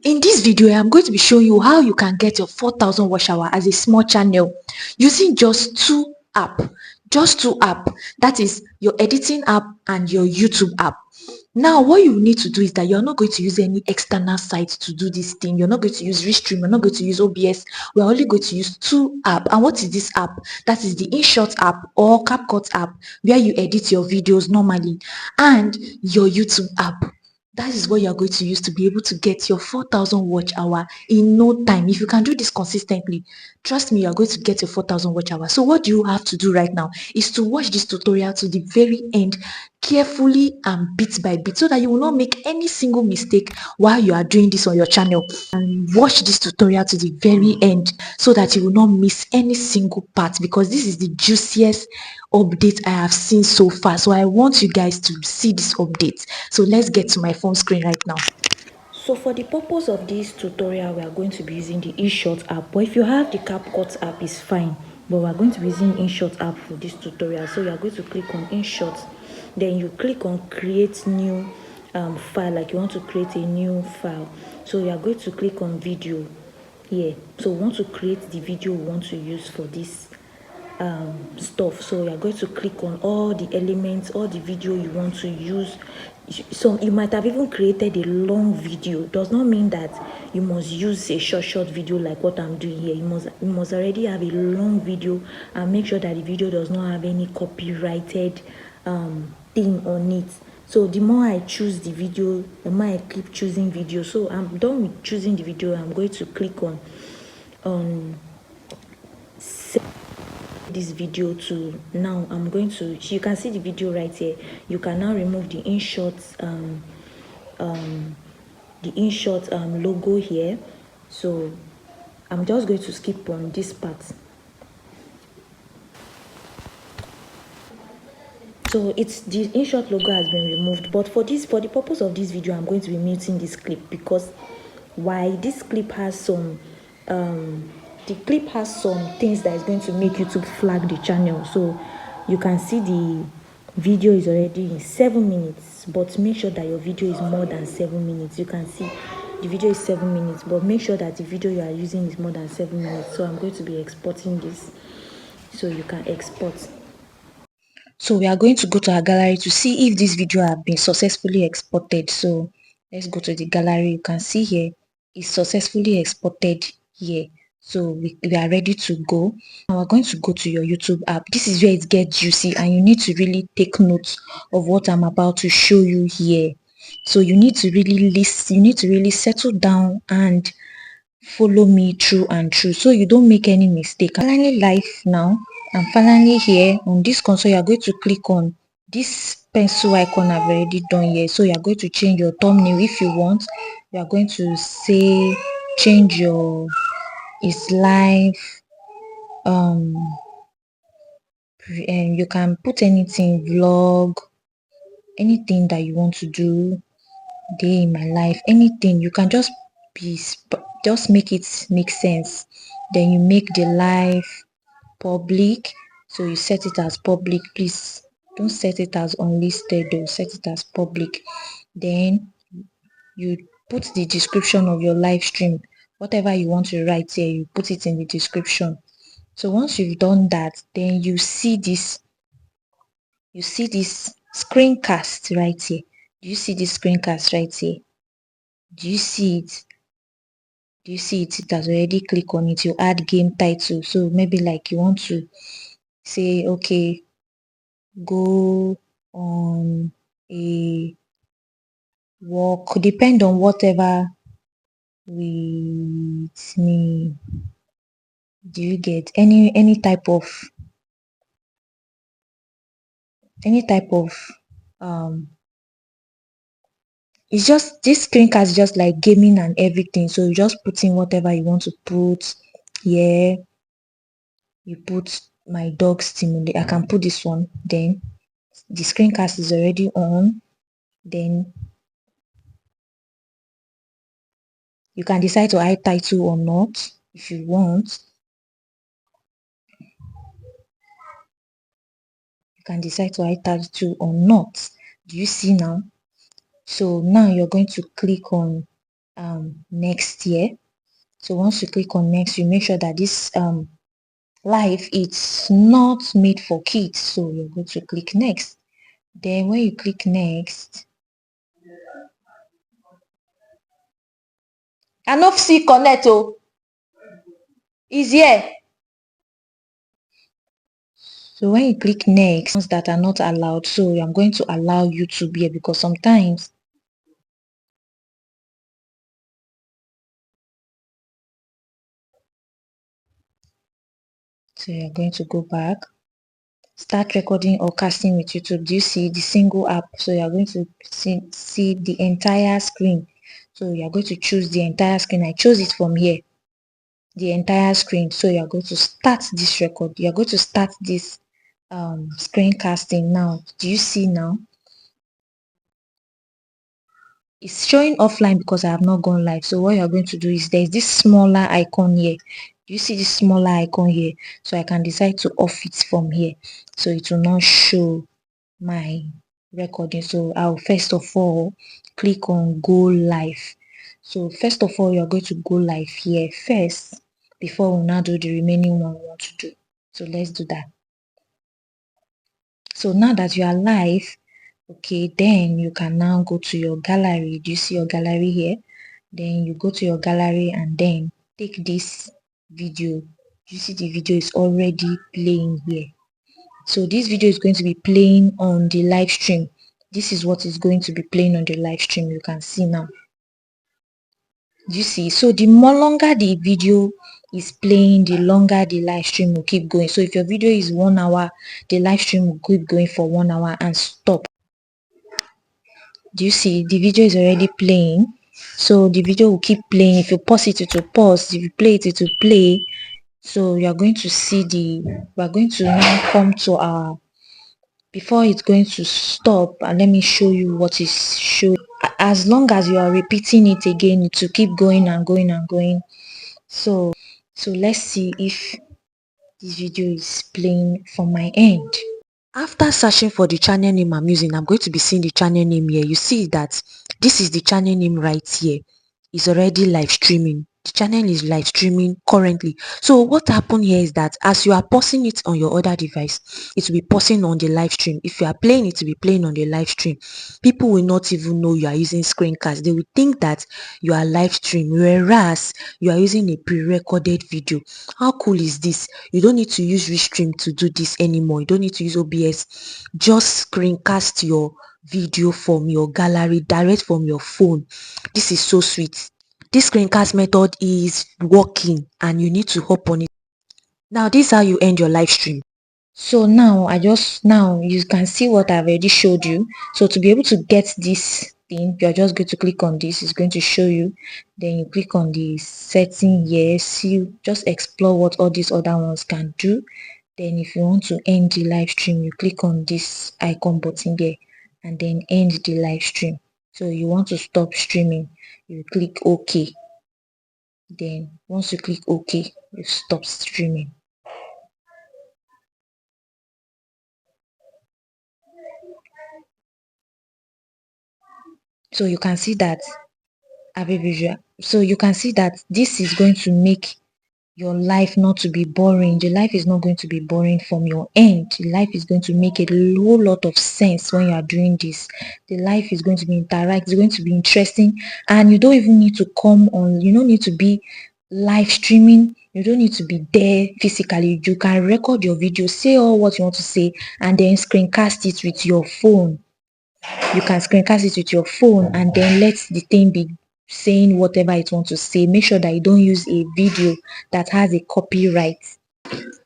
In this video, I'm going to be showing you how you can get your 4,000 watch hour as a small channel using just two apps. Just two apps. That is your editing app and your YouTube app. Now, what you need to do is that you're not going to use any external site to do this thing. You're not going to use Restream. You're not going to use OBS. We're only going to use two apps. And what is this app? That is the InShot app or CapCut app, where you edit your videos normally, and your YouTube app. That is what you're going to use to be able to get your 4,000 watch hour in no time. If you can do this consistently, trust me, you're going to get your 4,000 watch hour. So what you have to do right now is to watch this tutorial to the very end, carefully and bit by bit, so that you will not make any single mistake while you are doing this on your channel. And watch this tutorial to the very end so that you will not miss any single part, because this is the juiciest update I have seen so far. So I want you guys to see this update. So let's get to my phone screen right now. So for the purpose of this tutorial, we are going to be using the InShot app. But if you have the CapCut app, it's fine. But we are going to be using InShot app for this tutorial. So you are going to click on InShot. Then you click on create new file, like you want to create a new file. So you are going to click on video here. So we want to create the video we want to use for this stuff. So you are going to click on all the elements, all the video you want to use. So you might have even created a long video. Does not mean that you must use a short video like what I'm doing here. You must already have a long video, and make sure that the video does not have any copyrighted thing on it. So the more I choose the video, the more I keep choosing video. So I'm done with choosing the video. I'm going to click on this video to now. I'm going to, you can see the video right here. You can now remove the InShot logo here. So I'm just going to skip on this part. So it's the InShot logo has been removed, but for the purpose of this video, I'm going to be muting this clip, because why? This clip has some the clip has some things that is going to make YouTube flag the channel. So you can see the video is already in 7 minutes, but make sure that your video is more than 7 minutes. You can see the video is 7 minutes, but make sure that the video you are using is more than 7 minutes. So I'm going to be exporting this, so you can export. So we are going to go to our gallery to see if this video have been successfully exported. So let's go to the gallery. You can see here it's successfully exported here. So we are ready to go. Now we're going to go to your YouTube app. This is where it gets juicy, and you need to really take note of what I'm about to show you here. So you need to really listen, you need to really settle down and follow me through and through, so you don't make any mistake. I'm finally live now. I'm finally here on this console. You are going to click on this pencil icon I've already done here. So you are going to change your thumbnail if you want. You are going to say change your is live, and you can put anything, vlog, anything that you want to do, day in my life, anything. You can just just make it make sense. Then you make the live public. So you set it as public. Please don't set it as unlisted, though. Set it as public. Then you put the description of your live stream. Whatever you want to write here, you put it in the description. So once you've done that, then you see this screencast right here. Do you see this screencast right here? Do you see it? Do you see it? It has already clicked on it. You add game title. So maybe like you want to say, okay, go on a walk. Depend on whatever with me. Do you get any type of it's just, this screencast is just like gaming and everything. So you just put in whatever you want to put here. You put my dog stimulate. I can put this one. Then the screencast is already on. Then you can decide to add title or not if you want. You can decide to add title or not. Do you see now? So now you're going to click on next here. So once you click on next, you make sure that this live it's not made for kids, so you're going to click next. Then when you click next, enough see connect is here. So when you click next, ones that are not allowed, so I'm going to allow YouTube here because sometimes so you're going to go back, start recording or casting with YouTube. Do you see the single app? So you're going to see the entire screen. So you're going to choose the entire screen. I chose it from here, the entire screen. So you're going to start this record. You're going to start this screencasting now. Do you see now? It's showing offline because I have not gone live. So what you're going to do is there's this smaller icon here. Do you see this smaller icon here? So I can decide to off it from here, so it will not show my recording. So I'll first of all click on go live. So first of all, you're going to go live here first before we now do the remaining one we want to do. So let's do that. So now that you are live, okay, then you can now go to your gallery. Do you see your gallery here? Then you go to your gallery and then take this video. You see the video is already playing here. So this video is going to be playing on the live stream. This is what is going to be playing on the live stream. You can see now. You see, so the more longer the video is playing, the longer the live stream will keep going. So if your video is 1 hour, the live stream will keep going for 1 hour and stop. Do you see the video is already playing? So the video will keep playing. If you pause it, it will pause. If you play it, it will play. So you are going to see we are going to now come to our, before it's going to stop, and let me show you what is showing. As long as you are repeating it again, it will keep going and going and going. So let's see if this video is playing from my end. After searching for the channel name I'm using, I'm going to be seeing the channel name here. You see that this is the channel name right here. It's already live streaming. The channel is live streaming currently. So what happened here is that as you are pausing it on your other device, it will be pausing on the live stream. If you are playing, it will be playing on the live stream. People will not even know you are using screencast. They will think that you are live stream, whereas you are using a pre-recorded video. How cool is this? You don't need to use Restream to do this anymore. You don't need to use OBS. Just screencast your video from your gallery direct from your phone. This is so sweet. This screencast method is working and you need to hop on it. Now this is how you end your live stream. So now you can see what I've already showed you. So to be able to get this thing, you're just going to click on this. It's going to show you. Then you click on the setting here. See, just explore what all these other ones can do. Then if you want to end the live stream, you click on this icon button there and then end the live stream. So you want to stop streaming, you click OK. Then once you click OK, you stop streaming. So you can see that this is going to make your life not to be boring. The life is not going to be boring from your end. The life is going to make a whole lot of sense when you are doing this. The life is going to be interactive, it's going to be interesting, and you don't even need to come on, you don't need to be live streaming, you don't need to be there physically. You can record your video, say all what you want to say, and then screencast it with your phone. You can screencast it with your phone and then let the thing be saying whatever it wants to say. Make sure that you don't use a video that has a copyright.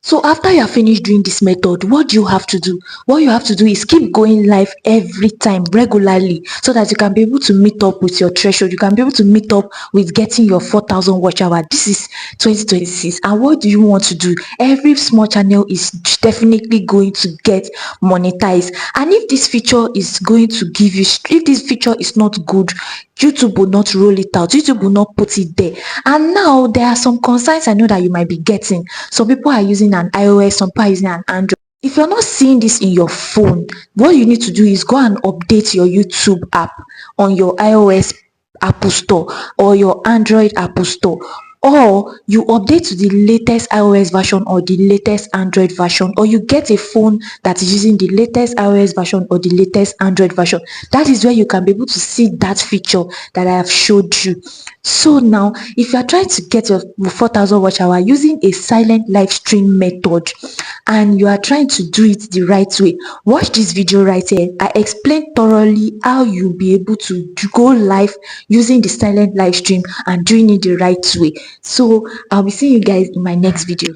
So after you are finished doing this method, what do you have to do? What you have to do is keep going live every time regularly so that you can be able to meet up with your threshold. You can be able to meet up with getting your 4,000 watch hour. This is 2026. And what do you want to do? Every small channel is definitely going to get monetized. And if this feature is going to give you, if this feature is not good, YouTube will not roll it out. YouTube will not put it there. And now there are some concerns I know that you might be getting. Some people are using an iOS, some people are using an Android. If you're not seeing this in your phone, what you need to do is go and update your YouTube app on your iOS Apple Store or your Android Apple Store, or you update to the latest iOS version or the latest Android version, or you get a phone that is using the latest iOS version or the latest Android version. That is where you can be able to see that feature that I have showed you. So now, if you are trying to get your 4,000 watch hour using a silent live stream method, and you are trying to do it the right way, watch this video right here. I explain thoroughly how you'll be able to go live using the silent live stream and doing it the right way. So I'll be seeing you guys in my next video.